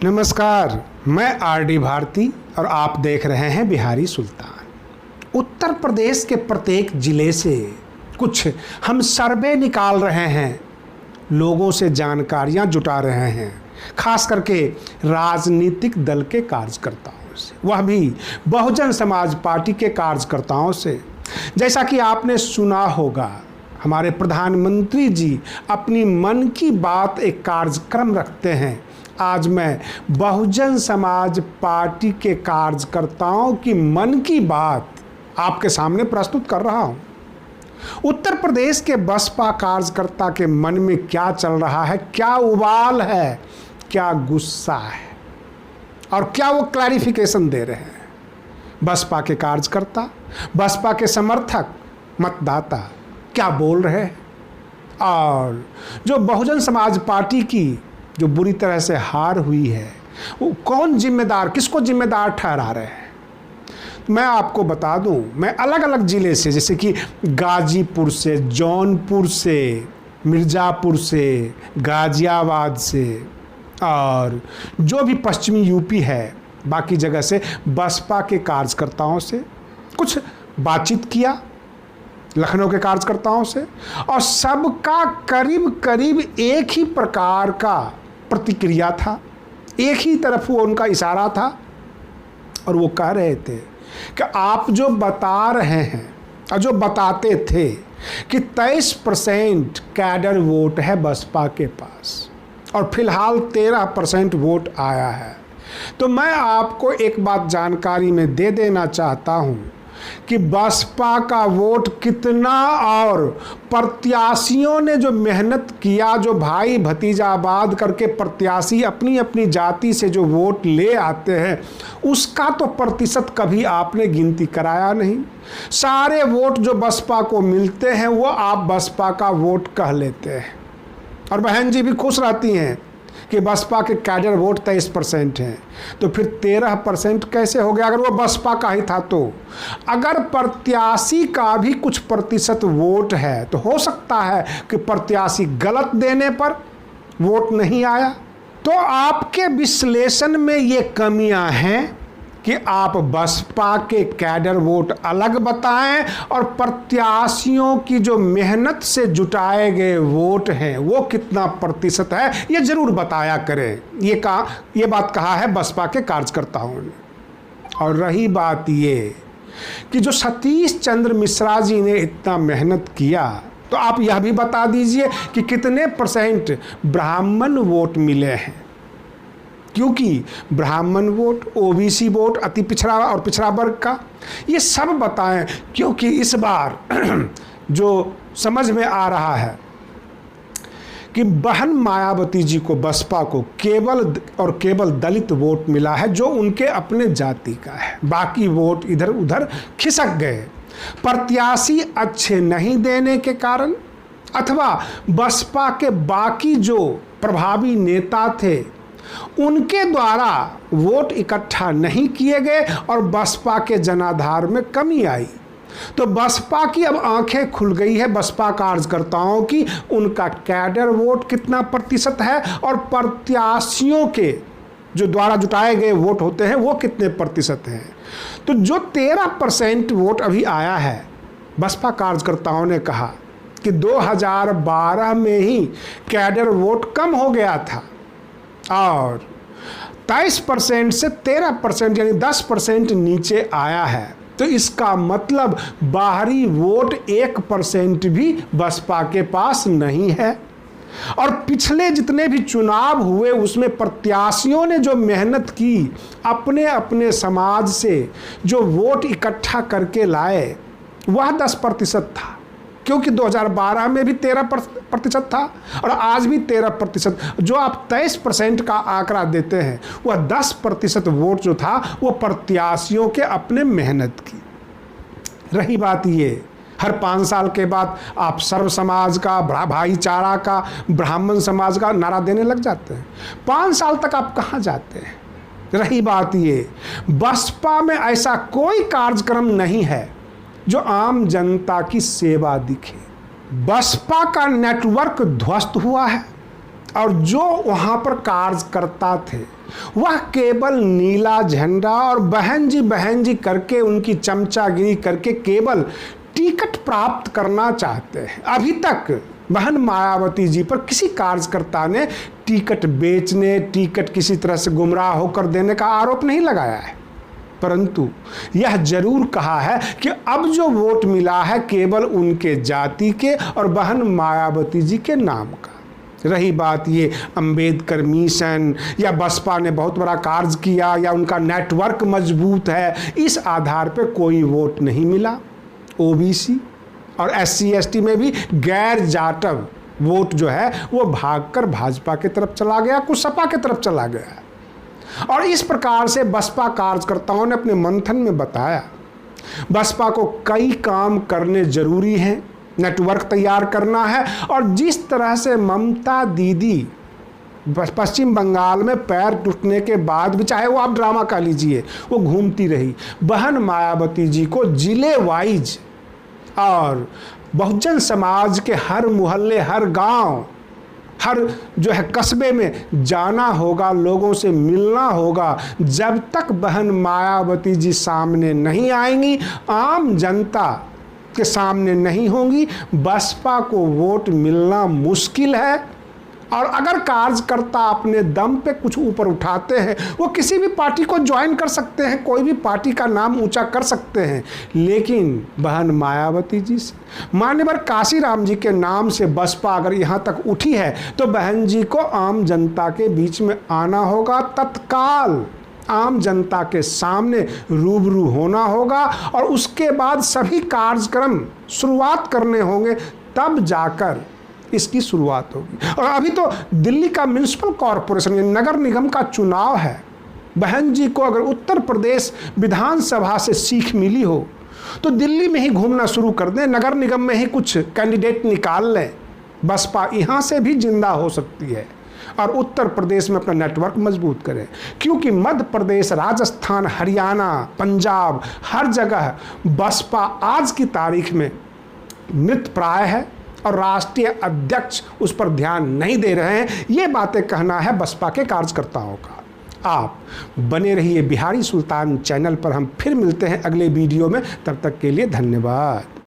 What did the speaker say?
नमस्कार, मैं आर.डी. भारती और आप देख रहे हैं बिहारी सुल्तान। उत्तर प्रदेश के प्रत्येक जिले से कुछ हम सर्वे निकाल रहे हैं, लोगों से जानकारियां जुटा रहे हैं, खास करके राजनीतिक दल के कार्यकर्ताओं से, वह भी बहुजन समाज पार्टी के कार्यकर्ताओं से। जैसा कि आपने सुना होगा, हमारे प्रधानमंत्री जी अपनी मन की बात एक कार्यक्रम रखते हैं। आज मैं बहुजन समाज पार्टी के कार्यकर्ताओं की मन की बात आपके सामने प्रस्तुत कर रहा हूं। उत्तर प्रदेश के बसपा कार्यकर्ता के मन में क्या चल रहा है, क्या उबाल है, क्या गुस्सा है और क्या वो क्लैरिफिकेशन दे रहे हैं। बसपा के कार्यकर्ता, बसपा के समर्थक, मतदाता क्या बोल रहे हैं और जो बहुजन समाज पार्टी की जो बुरी तरह से हार हुई है, वो कौन जिम्मेदार, किसको जिम्मेदार ठहरा रहे हैं। मैं आपको बता दूं, मैं अलग अलग ज़िले से, जैसे कि गाजीपुर से, जौनपुर से, मिर्ज़ापुर से, गाज़ियाबाद से और जो भी पश्चिमी यूपी है, बाकी जगह से बसपा के कार्यकर्ताओं से कुछ बातचीत किया, लखनऊ के कार्यकर्ताओं से, और सबका करीब करीब एक ही प्रकार का प्रतिक्रिया था, एक ही तरफ वो उनका इशारा था और वो कह रहे थे कि आप जो बता रहे हैं और जो बताते थे कि 23% कैडर वोट है बसपा के पास और फिलहाल 13% वोट आया है, तो मैं आपको एक बात जानकारी में दे देना चाहता हूं कि बसपा का वोट कितना और प्रत्याशियों ने जो मेहनत किया, जो भाई भतीजावाद करके प्रत्याशी अपनी अपनी जाति से जो वोट ले आते हैं, उसका तो प्रतिशत कभी आपने गिनती कराया नहीं। सारे वोट जो बसपा को मिलते हैं वो आप बसपा का वोट कह लेते हैं और बहन जी भी खुश रहती हैं कि बसपा के कैडर वोट 23% हैं, तो फिर 13% कैसे हो गया अगर वो बसपा का ही था। तो अगर प्रत्याशी का भी कुछ प्रतिशत वोट है तो हो सकता है कि प्रत्याशी गलत देने पर वोट नहीं आया। तो आपके विश्लेषण में ये कमियां हैं कि आप बसपा के कैडर वोट अलग बताएं और प्रत्याशियों की जो मेहनत से जुटाए गए वोट हैं वो कितना प्रतिशत है ये जरूर बताया करें। ये बात कहा है बसपा के कार्यकर्ताओं ने। और रही बात ये कि जो सतीश चंद्र मिश्रा जी ने इतना मेहनत किया, तो आप यह भी बता दीजिए कि कितने % ब्राह्मण वोट मिले हैं, क्योंकि ब्राह्मण वोट, ओबीसी वोट, अति पिछड़ा और पिछड़ा वर्ग का, ये सब बताएं, क्योंकि इस बार जो समझ में आ रहा है कि बहन मायावती जी को, बसपा को केवल और केवल दलित वोट मिला है जो उनके अपने जाति का है, बाकी वोट इधर उधर खिसक गए। प्रत्याशी अच्छे नहीं देने के कारण अथवा बसपा के बाकी जो प्रभावी नेता थे उनके द्वारा वोट इकट्ठा नहीं किए गए और बसपा के जनाधार में कमी आई। तो बसपा की अब आंखें खुल गई है, बसपा कार्यकर्ताओं की, उनका कैडर वोट कितना प्रतिशत है और प्रत्याशियों के जो द्वारा जुटाए गए वोट होते हैं वो कितने प्रतिशत हैं। तो जो 13% वोट अभी आया है, बसपा कार्यकर्ताओं ने कहा कि 2012 में ही कैडर वोट कम हो गया था और 23% से 13% यानी 10% नीचे आया है। तो इसका मतलब बाहरी वोट 1% भी बसपा के पास नहीं है। और पिछले जितने भी चुनाव हुए उसमें प्रत्याशियों ने जो मेहनत की, अपने अपने समाज से जो वोट इकट्ठा करके लाए, वह 10% था, क्योंकि 2012 में भी 13% था और आज भी 13%। जो आप 23% का आंकड़ा देते हैं वह 10% वोट जो था वो प्रत्याशियों के अपने मेहनत की। रही बात ये, हर 5 साल के बाद आप सर्व समाज का, भाईचारा का, ब्राह्मण समाज का नारा देने लग जाते हैं। 5 साल तक आप कहाँ जाते हैं। रही बात ये, बसपा में ऐसा कोई कार्यक्रम नहीं है जो आम जनता की सेवा दिखे। बसपा का नेटवर्क ध्वस्त हुआ है और जो वहाँ पर कार्यकर्ता थे वह केवल नीला झंडा और बहन जी करके उनकी चमचागिरी करके केवल टिकट प्राप्त करना चाहते हैं। अभी तक बहन मायावती जी पर किसी कार्यकर्ता ने टिकट बेचने, टिकट किसी तरह से गुमराह होकर देने का आरोप नहीं लगाया है, परंतु यह जरूर कहा है कि अब जो वोट मिला है केवल उनके जाति के और बहन मायावती जी के नाम का। रही बात ये अंबेडकर मिशन या बसपा ने बहुत बड़ा कार्य किया या उनका नेटवर्क मजबूत है, इस आधार पर कोई वोट नहीं मिला। ओबीसी और SC ST में भी गैर जाटव वोट जो है वो भागकर भाजपा की तरफ चला गया, कुछ सपा की तरफ चला गया। और इस प्रकार से बसपा कार्यकर्ताओं ने अपने मंथन में बताया बसपा को कई काम करने जरूरी हैं, नेटवर्क तैयार करना है। और जिस तरह से ममता दीदी पश्चिम बंगाल में पैर टूटने के बाद भी, चाहे वो आप ड्रामा कह लीजिए, वो घूमती रही, बहन मायावती जी को जिले वाइज और बहुजन समाज के हर मोहल्ले, हर गांव, हर जो है कस्बे में जाना होगा, लोगों से मिलना होगा। जब तक बहन मायावती जी सामने नहीं आएंगी, आम जनता के सामने नहीं होंगी, बसपा को वोट मिलना मुश्किल है। और अगर कार्यकर्ता अपने दम पे कुछ ऊपर उठाते हैं, वो किसी भी पार्टी को ज्वाइन कर सकते हैं, कोई भी पार्टी का नाम ऊंचा कर सकते हैं, लेकिन बहन मायावती जी से, मान्यवर काशीराम जी के नाम से बसपा अगर यहाँ तक उठी है तो बहन जी को आम जनता के बीच में आना होगा, तत्काल आम जनता के सामने रूबरू होना होगा और उसके बाद सभी कार्यक्रम शुरुआत करने होंगे, तब जाकर इसकी शुरुआत होगी। और अभी तो दिल्ली का म्युनिसिपल कॉरपोरेशन नगर निगम का चुनाव है। बहन जी को अगर उत्तर प्रदेश विधानसभा से सीख मिली हो तो दिल्ली में ही घूमना शुरू कर दें, नगर निगम में ही कुछ कैंडिडेट निकाल लें, बसपा यहाँ से भी जिंदा हो सकती है और उत्तर प्रदेश में अपना नेटवर्क मजबूत करें। क्योंकि मध्य प्रदेश, राजस्थान, हरियाणा, पंजाब, हर जगह बसपा आज की तारीख में मृतप्राय है और राष्ट्रीय अध्यक्ष उस पर ध्यान नहीं दे रहे हैं। ये बातें कहना है बसपा के कार्यकर्ताओं का। आप बने रहिए बिहारी सुल्तान चैनल पर। हम फिर मिलते हैं अगले वीडियो में, तब तक के लिए धन्यवाद।